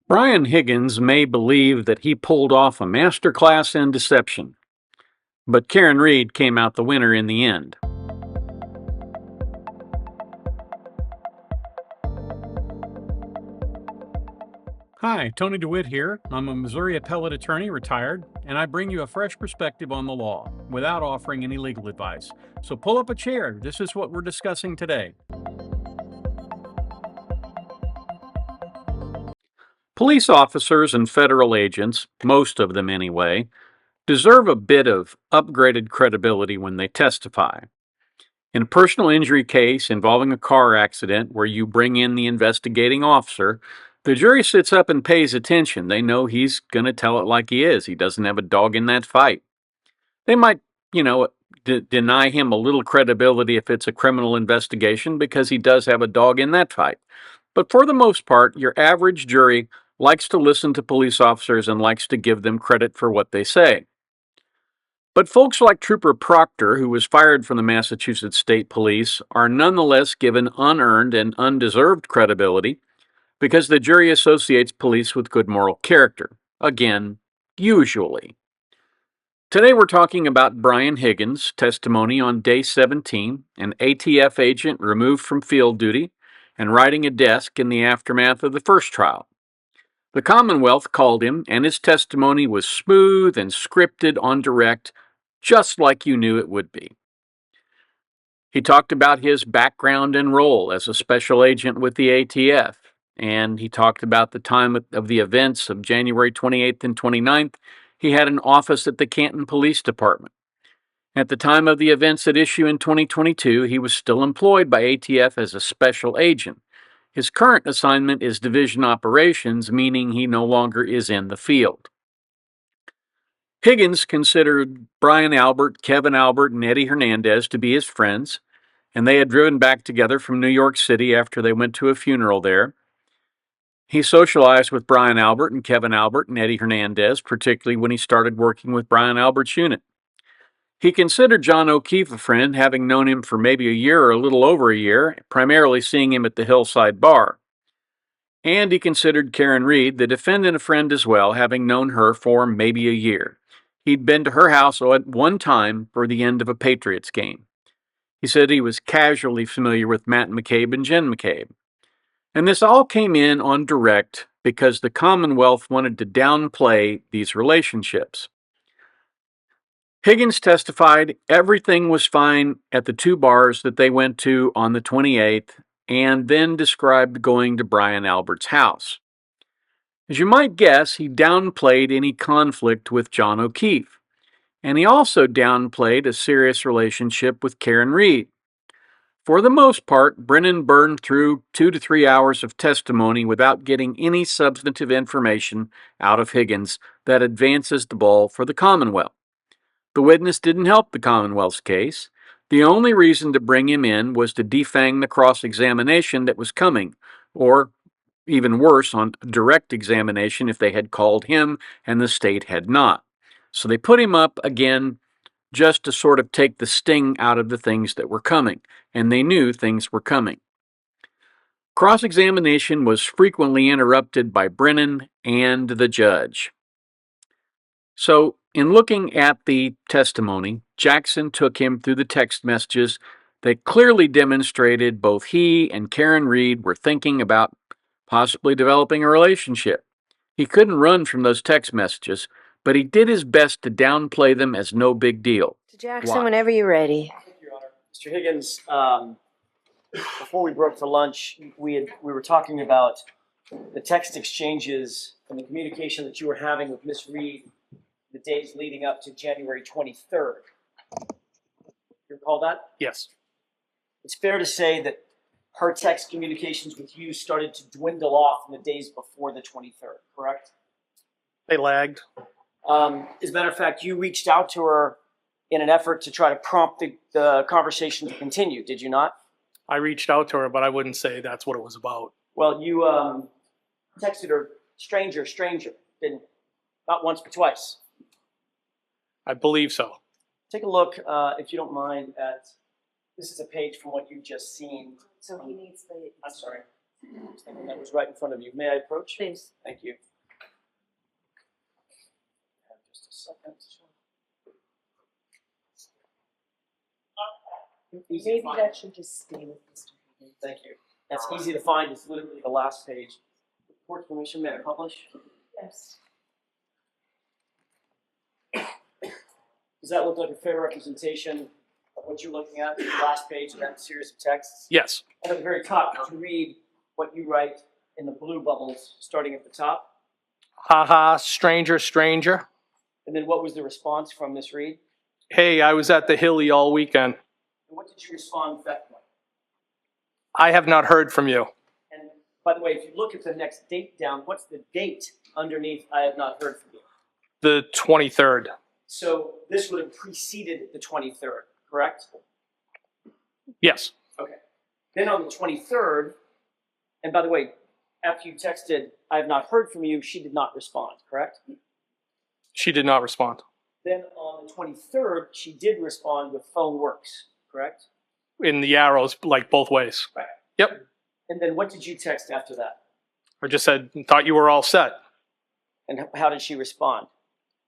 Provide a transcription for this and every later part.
Brian Higgins may believe that he pulled off a masterclass in deception, but Karen Reed came out the winner in the end. Hi, Tony DeWitt here. I'm a Missouri appellate attorney, retired, and I bring you a fresh perspective on the law without offering any legal advice. So pull up a chair. This is what we're discussing today. Police officers and federal agents, most of them anyway, deserve a bit of upgraded credibility when they testify. In a personal injury case involving a car accident where you bring in the investigating officer, the jury sits up and pays attention. They know he's going to tell it like he is. He doesn't have a dog in that fight. They might, you know, deny him a little credibility if it's a criminal investigation because he does have a dog in that fight. But for the most part, your average jury likes to listen to police officers and likes to give them credit for what they say. But folks like Trooper Proctor, who was fired from the Massachusetts State Police, are nonetheless given unearned and undeserved credibility because the jury associates police with good moral character. Again, usually. Today we're talking about Brian Higgins' testimony on day 17, an ATF agent removed from field duty and riding a desk in the aftermath of the first trial. The Commonwealth called him, and his testimony was smooth and scripted on direct, just like you knew it would be. He talked about his background and role as a special agent with the ATF, and he talked about the time of the events of January 28th and 29th. He had an office at the Canton Police Department. At the time of the events at issue in 2022, he was still employed by ATF as a special agent. His current assignment is division operations, meaning he no longer is in the field. Higgins considered Brian Albert, Kevin Albert, and Eddie Hernandez to be his friends, and they had driven back together from New York City after they went to a funeral there. He socialized with Brian Albert and Kevin Albert and Eddie Hernandez, particularly when he started working with Brian Albert's unit. He considered John O'Keefe a friend, having known him for maybe a year or a little over a year, primarily seeing him at the Hillside Bar. And he considered Karen Reed, the defendant, a friend as well, having known her for maybe a year. He'd been to her house at one time for the end of a Patriots game. He said he was casually familiar with Matt McCabe and Jen McCabe. And this all came in on direct because the Commonwealth wanted to downplay these relationships. Higgins testified everything was fine at the two bars that they went to on the 28th, and then described going to Brian Albert's house. As you might guess, he downplayed any conflict with John O'Keefe, and he also downplayed a serious relationship with Karen Reed. For the most part, Brennan burned through 2 to 3 hours of testimony without getting any substantive information out of Higgins that advances the ball for the Commonwealth. The witness didn't help the Commonwealth's case. The only reason to bring him in was to defang the cross-examination that was coming, or even worse, on direct examination if they had called him and the state had not. So they put him up again just to sort of take the sting out of the things that were coming, and they knew things were coming. Cross-examination was frequently interrupted by Brennan and the judge. So, in looking at the testimony, Jackson took him through the text messages that clearly demonstrated both he and Karen Reed were thinking about possibly developing a relationship. He couldn't run from those text messages, but he did his best to downplay them as no big deal. Jackson, whenever you're ready. Thank you, Your Honor. Mr. Higgins, before we broke for lunch, we were talking about the text exchanges and the communication that you were having with Miss Reed the days leading up to January 23rd. You recall that? Yes. It's fair to say that her text communications with you started to dwindle off in the days before the 23rd, correct? They lagged. As a matter of fact, you reached out to her in an effort to try to prompt the conversation to continue, did you not? I reached out to her, but I wouldn't say that's what it was about. Well, you texted her, stranger, didn't, not once but twice. I believe so. Take a look, if you don't mind, at, this is a page from what you've just seen. So he needs the... I'm sorry. That was right in front of you. May I approach? Please. Thank you. Easy to Maybe find. that should just stay with Mr. Higgins. Thank you. That's easy to find. It's literally the last page. Report permission, may I publish? Yes. Does that look like a fair representation of what you're looking at, the last page of that series of texts? Yes. And at the very top, could you read what you write in the blue bubbles, starting at the top? Ha ha, stranger, stranger. And then what was the response from Miss Reed? Hey, I was at the Hilly all weekend. And what did you respond at that point? I have not heard from you. And by the way, if you look at the next date down, what's the date underneath I have not heard from you? The 23rd. So this would have preceded the 23rd, correct? Yes. Okay. Then on the 23rd, and by the way, after you texted, I have not heard from you, she did not respond, correct? She did not respond. Then on the 23rd, she did respond with phone works, correct? In the arrows, like both ways. Right. Yep. And then what did you text after that? I just said, thought you were all set. And how did she respond?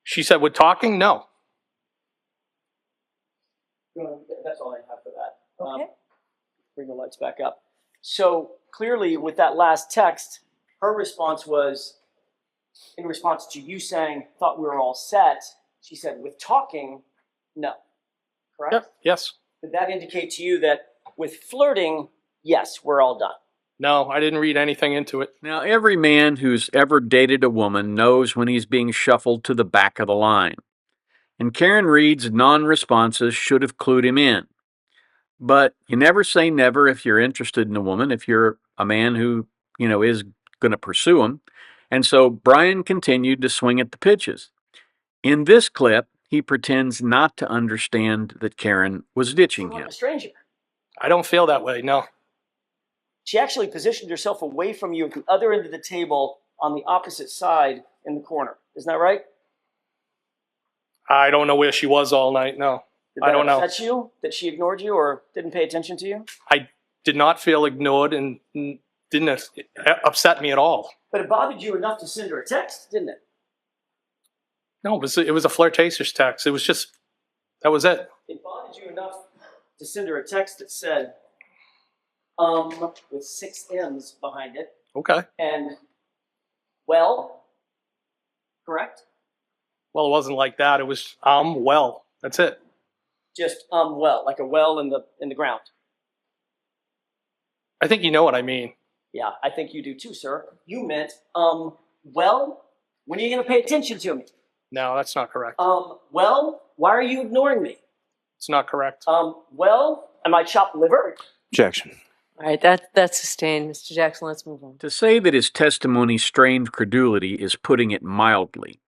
She said, we're talking? No. That's all I have for that. Okay. Bring the lights back up. So clearly, with that last text, her response was, in response to you saying, thought we were all set, she said, with talking, no. Correct? Yep. Yes. Did that indicate to you that with flirting, yes, we're all done? No, I didn't read anything into it. Now, every man who's ever dated a woman knows when he's being shuffled to the back of the line. And Karen Reed's non-responses should have clued him in. But you never say never if you're interested in a woman, if you're a man who, is going to pursue him. And so Brian continued to swing at the pitches. In this clip, he pretends not to understand that Karen was ditching Like him. a stranger. I don't feel that way, no. She actually positioned herself away from you at the other end of the table on the opposite side in the corner. Isn't that right? I don't know where she was all night, no. Did I that don't know. upset you that she ignored you or didn't pay attention to you? I did not feel ignored and didn't upset me at all. But it bothered you enough to send her a text, didn't it? No, it was a flirtatious text. It was just, that was it. It bothered you enough to send her a text that said, with 6 M's behind it, Okay. and, well, correct? Well, it wasn't like that. It was, well, that's it. Just, well, like a well in the ground. I think you know what I mean. Yeah, I think you do too, sir. You meant, well, when are you going to pay attention to me? No, that's not correct. Well, why are you ignoring me? It's not correct. Well, am I chopped liver? Objection. All right, that's sustained. Mr. Jackson, let's move on. To say that his testimony strained credulity is putting it mildly.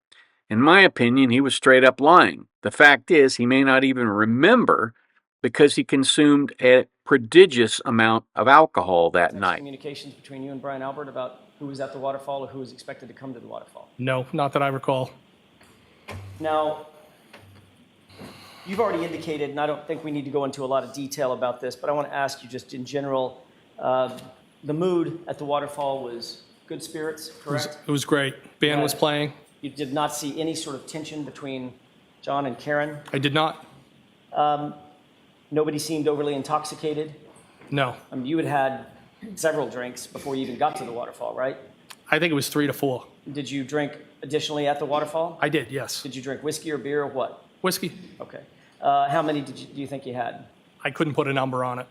In my opinion, he was straight up lying. The fact is, he may not even remember because he consumed a prodigious amount of alcohol that night. Communications between you and Brian Albert about who was at the waterfall or who was expected to come to the waterfall. No, not that I recall. Now, you've already indicated, and I don't think we need to go into a lot of detail about this, but I want to ask you just in general, the mood at the waterfall was good spirits, correct? It was great. Band was Right. playing. You did not see any sort of tension between John and Karen. I did not. Nobody seemed overly intoxicated. No. You had had several drinks before you even got to the waterfall, right? I think it was 3 to 4. Did you drink additionally at the waterfall? I did, yes. Did you drink whiskey or beer or what? Whiskey. Okay. How many do you think you had? I couldn't put a number on it.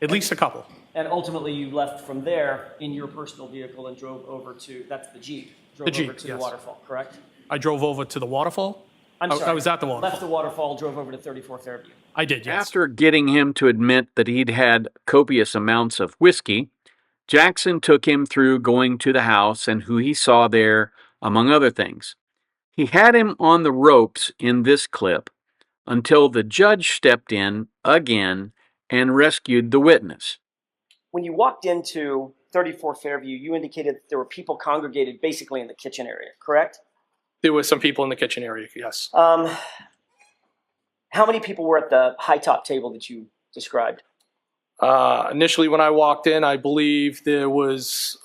At least a couple. And ultimately, you left from there in your personal vehicle and drove over to, that's the Jeep, drove The Jeep, over to the yes. waterfall, correct? I drove over to the waterfall. I'm I sorry. was at the waterfall. Left the waterfall, drove over to 34 Fairview. I did, yes. After getting him to admit that he'd had copious amounts of whiskey, Jackson took him through going to the house and who he saw there, among other things. He had him on the ropes in this clip until the judge stepped in again and rescued the witness. When you walked into 34 Fairview, you indicated that there were people congregated basically in the kitchen area, correct? There were some people in the kitchen area, yes. How many people were at the high top table that you described? Initially, when I walked in, I believe there was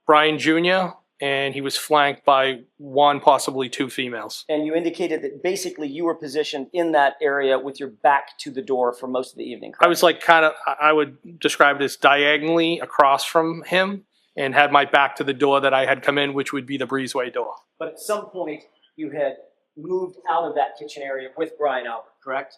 Brian Jr., and he was flanked by one, possibly two females. And you indicated that basically you were positioned in that area with your back to the door for most of the evening, correct? I was like I would describe it as diagonally across from him and had my back to the door that I had come in, which would be the breezeway door. But at some point, you had moved out of that kitchen area with Brian Albert, correct?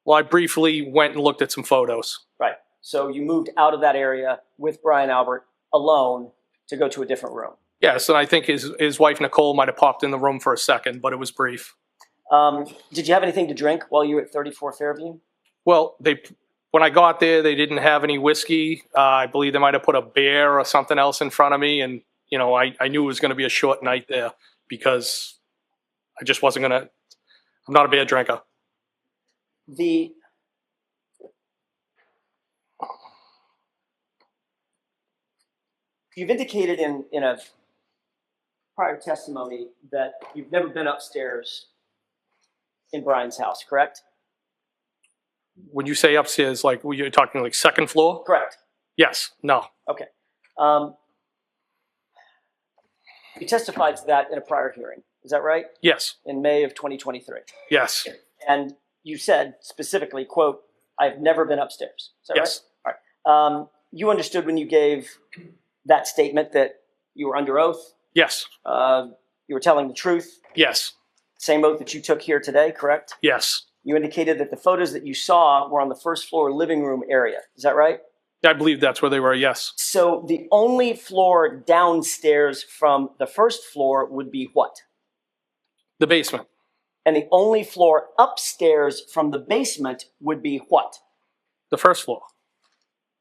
Well, I briefly went and looked at some photos. Right. So you moved out of that area with Brian Albert alone to go to a different room. Yes, and I think his wife, Nicole, might have popped in the room for a second, but it was brief. Did you have anything to drink while you were at 34 Fairview? Well, when I got there, they didn't have any whiskey. I believe they might have put a beer or something else in front of me, and I knew it was going to be a short night there because I just wasn't going to. I'm not a beer drinker. You've indicated in a prior testimony that you've never been upstairs in Brian's house, correct? When you say upstairs, like you're talking like second floor? Correct. Yes. No. Okay. You testified to that in a prior hearing. Is that right? Yes. In May of 2023. Yes. And you said specifically, quote, "I've never been upstairs." Is that Yes. right? All right. You understood when you gave that statement that you were under oath. Yes. You were telling the truth. Yes. Same oath that you took here today, correct? Yes. You indicated that the photos that you saw were on the first floor living room area. Is that right? I believe that's where they were. Yes. So the only floor downstairs from the first floor would be what? The basement. And the only floor upstairs from the basement would be what? The first floor.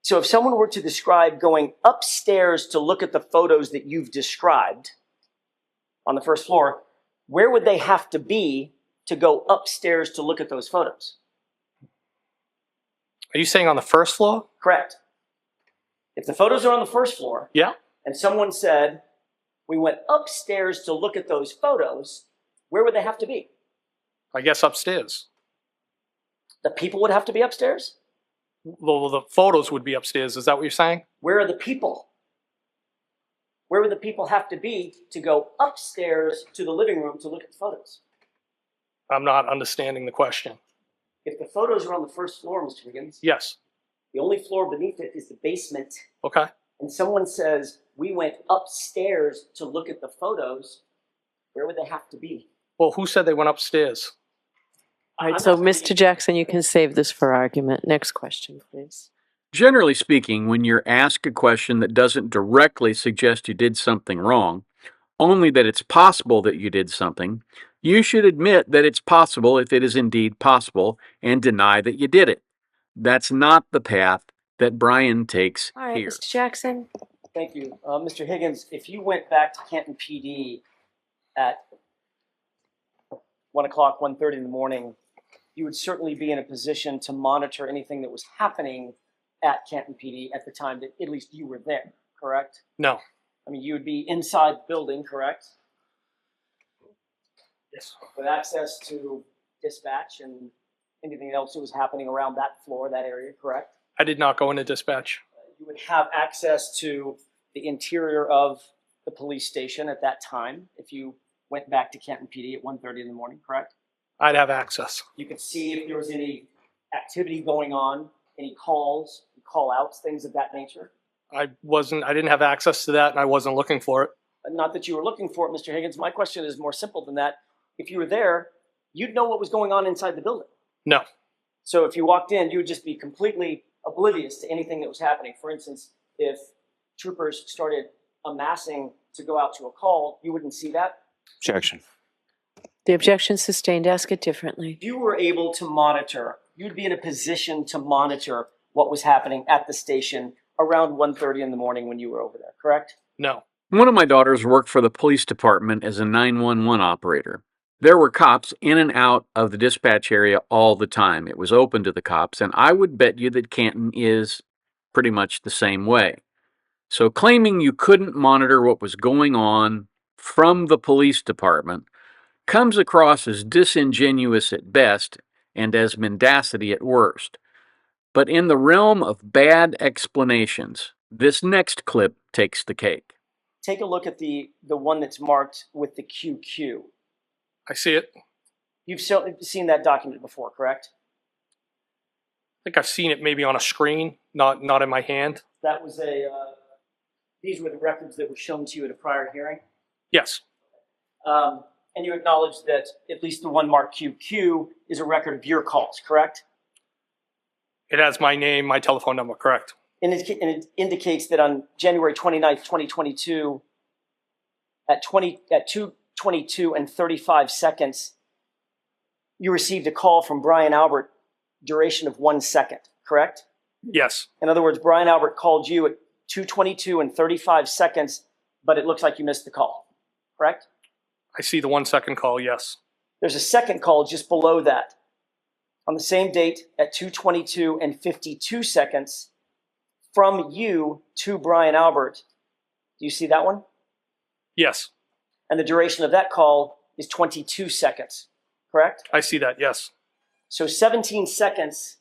So if someone were to describe going upstairs to look at the photos that you've described on the first floor, where would they have to be to go upstairs to look at those photos? Are you saying on the first floor? Correct. If the photos are on the first floor, Yeah. and someone said, we went upstairs to look at those photos, where would they have to be? I guess upstairs. The people would have to be upstairs? Well, the photos would be upstairs. Is that what you're saying? Where are the people? Where would the people have to be to go upstairs to the living room to look at the photos? I'm not understanding the question. If the photos are on the first floor, Mr. Higgins, Yes. the only floor beneath it is the basement, Okay. and someone says, we went upstairs to look at the photos, where would they have to be? Well, who said they went upstairs? All right, so Mr. Jackson, you can save this for argument. Next question, please. Generally speaking, when you're asked a question that doesn't directly suggest you did something wrong, only that it's possible that you did something, you should admit that it's possible if it is indeed possible and deny that you did it. That's not the path that Brian takes All right, here. Mr. Jackson. Thank you. Mr. Higgins, if you went back to Canton PD at 1 o'clock, 1:30 in the morning, you would certainly be in a position to monitor anything that was happening at Canton PD at the time that at least you were there, correct? No. I mean, you would be inside the building, correct? Yes. With access to dispatch and anything else that was happening around that floor, that area, correct? I did not go into dispatch. You would have access to the interior of the police station at that time if you went back to Canton PD at 1:30 in the morning, correct? I'd have access. You could see if there was any activity going on, any calls, call outs, things of that nature. I didn't have access to that, and I wasn't looking for it. Not that you were looking for it, Mr. Higgins. My question is more simple than that. If you were there, you'd know what was going on inside the building. No. So if you walked in, you would just be completely oblivious to anything that was happening. For instance, if troopers started amassing to go out to a call, you wouldn't see that. Objection. The objection sustained. Ask it differently. If you were able to monitor, you'd be in a position to monitor what was happening at the station around 1:30 in the morning when you were over there, correct? No. One of my daughters worked for the police department as a 911 operator. There were cops in and out of the dispatch area all the time. It was open to the cops, and I would bet you that Canton is pretty much the same way. So claiming you couldn't monitor what was going on from the police department comes across as disingenuous at best and as mendacity at worst. But in the realm of bad explanations, this next clip takes the cake. take a look at the one that's marked with the QQ. I see it. I You've seen that document before, correct? think I've seen it maybe on a screen, not in my hand. That was these were the records that were shown to you at a prior hearing. Yes, And you acknowledge that at least the one marked QQ is a record of your calls, correct? it has my name, my telephone number, correct. And it indicates that on January 29th, 2022, at 2:22 and 35 seconds, you received a call from Brian Albert, duration of 1 second, correct? Yes, In other words, Brian Albert called you at 2:22 and 35 seconds, but it looks like you missed the call, correct? I see the 1 second call, yes. There's a second call just below that. On the same date at 2:22 and 52 seconds from you to Brian Albert. Do you see that one? Yes, And the duration of that call is 22 seconds, correct? I see that, yes. So 17 seconds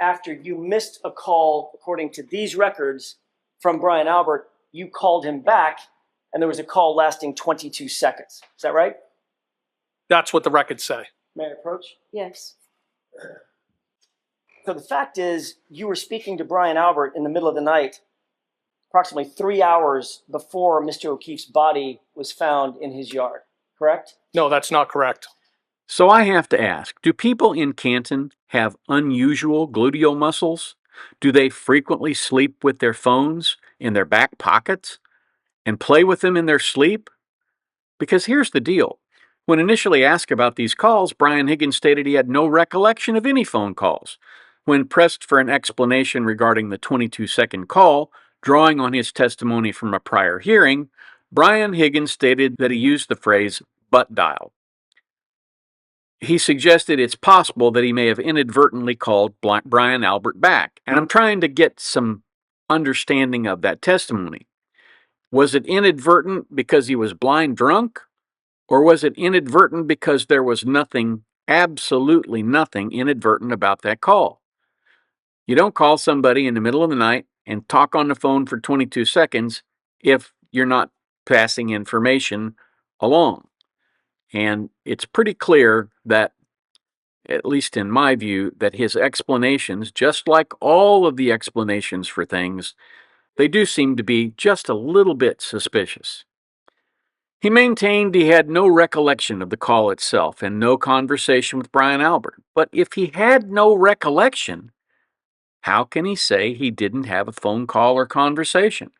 after you missed a call, according to these records, from Brian Albert, you called him back, and there was a call lasting 22 seconds. Is that right? That's what the records say. May I approach? Yes. So the fact is, you were speaking to Brian Albert in the middle of the night, approximately 3 hours before Mr. O'Keefe's body was found in his yard, correct? No, that's not correct. So I have to ask, do people in Canton have unusual gluteal muscles? Do they frequently sleep with their phones in their back pockets and play with them in their sleep? Because here's the deal. When initially asked about these calls, Brian Higgins stated he had no recollection of any phone calls. When pressed for an explanation regarding the 22-second call, drawing on his testimony from a prior hearing, Brian Higgins stated that he used the phrase butt dial. He suggested it's possible that he may have inadvertently called Brian Albert back, and I'm trying to get some understanding of that testimony. Was it inadvertent because he was blind drunk? Or was it inadvertent because there was nothing, absolutely nothing inadvertent about that call? You don't call somebody in the middle of the night and talk on the phone for 22 seconds if you're not passing information along. And it's pretty clear that, at least in my view, that his explanations, just like all of the explanations for things, they do seem to be just a little bit suspicious. He maintained he had no recollection of the call itself and no conversation with Brian Albert. But if he had no recollection, how can he say he didn't have a phone call or conversation?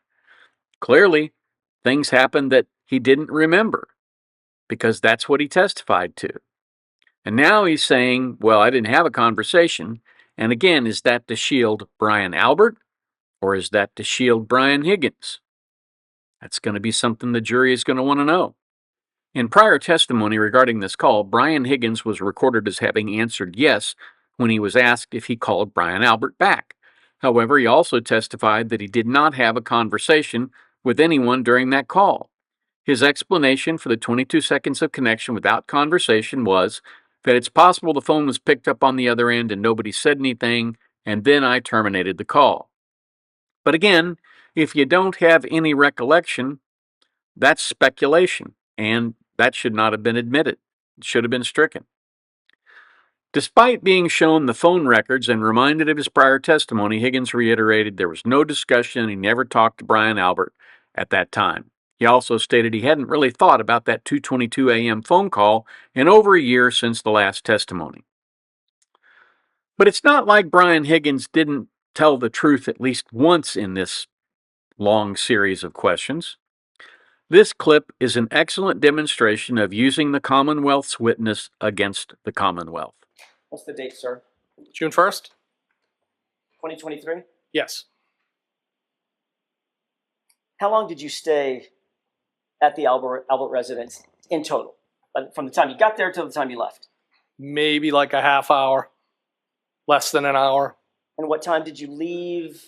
Clearly, things happened that he didn't remember, because that's what he testified to. And now he's saying, well, I didn't have a conversation. And again, is that to shield Brian Albert, or is that to shield Brian Higgins? That's going to be something the jury is going to want to know. In prior testimony regarding this call, Brian Higgins was recorded as having answered yes when he was asked if he called Brian Albert back. However, he also testified that he did not have a conversation with anyone during that call. His explanation for the 22 seconds of connection without conversation was that it's possible the phone was picked up on the other end and nobody said anything, and then I terminated the call. But again, if you don't have any recollection, that's speculation, and that should not have been admitted. It should have been stricken. Despite being shown the phone records and reminded of his prior testimony, Higgins reiterated there was no discussion and he never talked to Brian Albert at that time. He also stated he hadn't really thought about that 2:22 a.m. phone call in over a year since the last testimony. But it's not like Brian Higgins didn't tell the truth at least once in this long series of questions. This clip is an excellent demonstration of using the Commonwealth's witness against the Commonwealth. What's the date, sir? June 1st? 2023? Yes. How long did you stay at the Albert residence in total? From the time you got there till the time you left? Maybe like a half hour, less than an hour. And what time did you leave?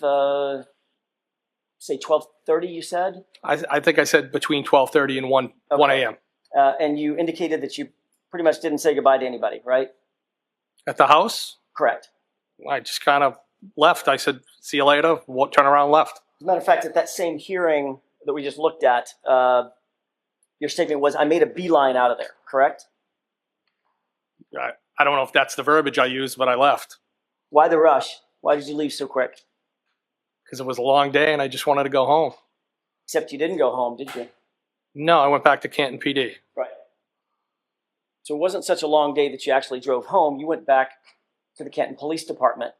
Say 12:30, you said? I think I said between 12:30 and 1 a.m. And you indicated that you pretty much didn't say goodbye to anybody, right? At the house, Correct. I just kind of left. I said, see you later, turn around, left. As a matter of fact, at that same hearing, that we just looked at, your statement was, I made a beeline out of there, correct? I don't know if that's the verbiage I used, but I left Why the rush? Why did you leave so quick? because it was a long day and I just wanted to go home. Except you didn't go home, did you? No, I went back to Canton PD Right. So it wasn't such a long day that you actually drove home. You went back to the Canton Police Department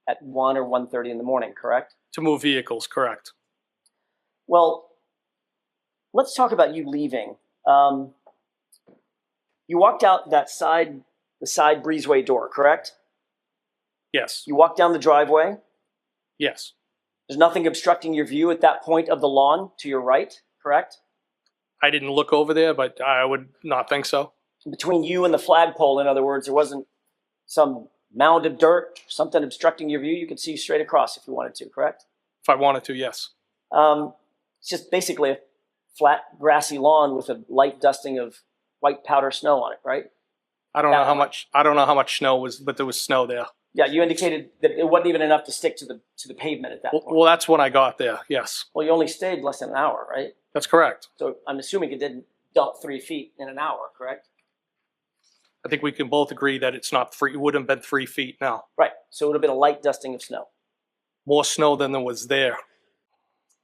at 1 or 1:30 in the morning, correct? to move vehicles, correct? Well, let's talk about you leaving. You walked out the side breezeway door, correct? Yes, You walked down the driveway. yes. There's nothing obstructing your view at that point of the lawn to your right, correct? I didn't look over there, but I would not think so. Between you and the flagpole, in other words, there wasn't some mound of dirt, something obstructing your view. You could see straight across if you wanted to, correct? If I wanted to, yes. It's just basically a flat, grassy lawn with a light dusting of white powder snow on it, right? I don't know how much snow was, but there was snow there. Yeah, you indicated that it wasn't even enough to stick to the pavement at that point. Well, that's when I got there. Yes, Well, you only stayed less than an hour, right? that's correct. So I'm assuming it didn't dump 3 feet in an hour, correct? I think we can both agree that it's not free. It wouldn't have been 3 feet now. Right. So it would have been a light dusting of snow. More snow than there was there.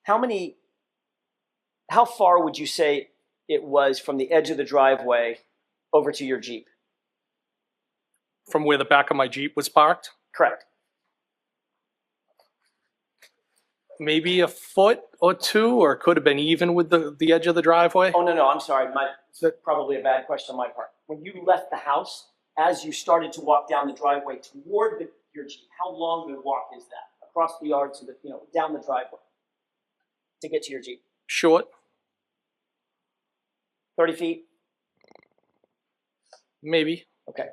How far would you say it was from the edge of the driveway over to your Jeep? From where the back of my Jeep was parked, Correct. maybe a foot or two, or it could have been even with the edge of the driveway. Oh, no, I'm sorry. That's probably a bad question on my part. When you left the house, as you started to walk down the driveway toward your Jeep, how long of a walk is that? Across the yard to down the driveway to get to your Jeep? Short, 30 feet? maybe. Okay.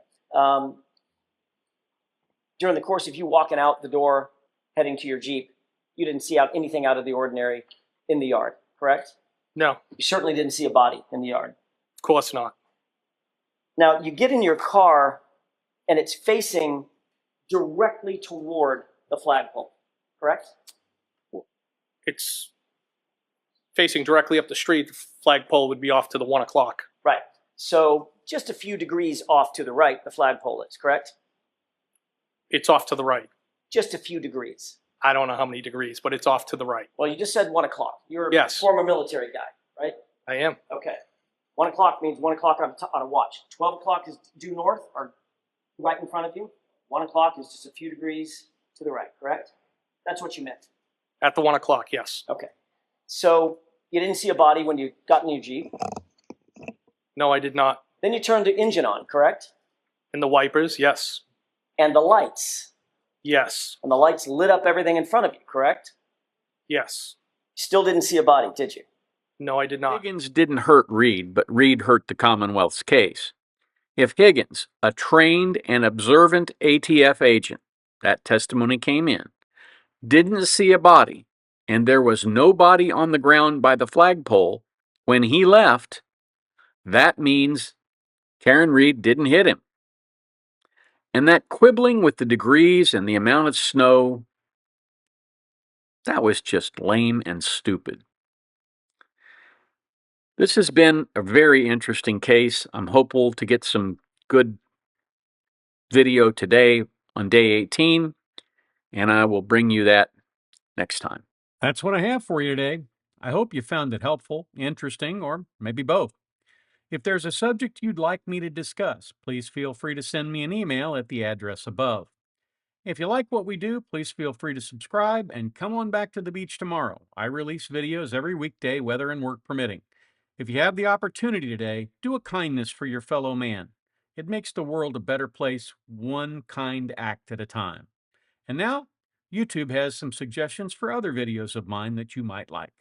During the course of you walking out the door, heading to your Jeep, you didn't see anything out of the ordinary in the yard, correct? No, You certainly didn't see a body in the yard. of course not. Now, you get in your car, and it's facing directly toward the flagpole, correct? It's facing directly up the street. The flagpole would be off to the 1 o'clock. Right. So just a few degrees off to the right, the flagpole is, correct? It's off to the right. Just a few degrees. I don't know how many degrees, but it's off to the right. Well, you just said 1 o'clock. You're a Yes. former military guy, right? I am. Okay. 1 o'clock means 1 o'clock on a watch. 12 o'clock is due north or right in front of you. 1 o'clock is just a few degrees to the right, correct? That's what you meant. At the 1 o'clock, yes. Okay. So you didn't see a body when you got in your Jeep. No, I did not. Then you turned the engine on, correct? And the wipers, yes. And the lights. Yes. And the lights lit up everything in front of you, correct? Yes. Still didn't see a body, did you? No, I did not. Higgins didn't hurt Reed, but Reed hurt the Commonwealth's case. If Higgins, a trained and observant ATF agent, that testimony came in, didn't see a body, and there was no body on the ground by the flagpole when he left, that means Karen Reed didn't hit him. And that quibbling with the degrees and the amount of snow, that was just lame and stupid. This has been a very interesting case. I'm hopeful to get some good video today on day 18, and I will bring you that next time. That's what I have for you today. I hope you found it helpful, interesting, or maybe both. If there's a subject you'd like me to discuss, please feel free to send me an email at the address above. If you like what we do, please feel free to subscribe and come on back to the beach tomorrow. I release videos every weekday, weather and work permitting. If you have the opportunity today, do a kindness for your fellow man. It makes the world a better place, one kind act at a time. And now, YouTube has some suggestions for other videos of mine that you might like.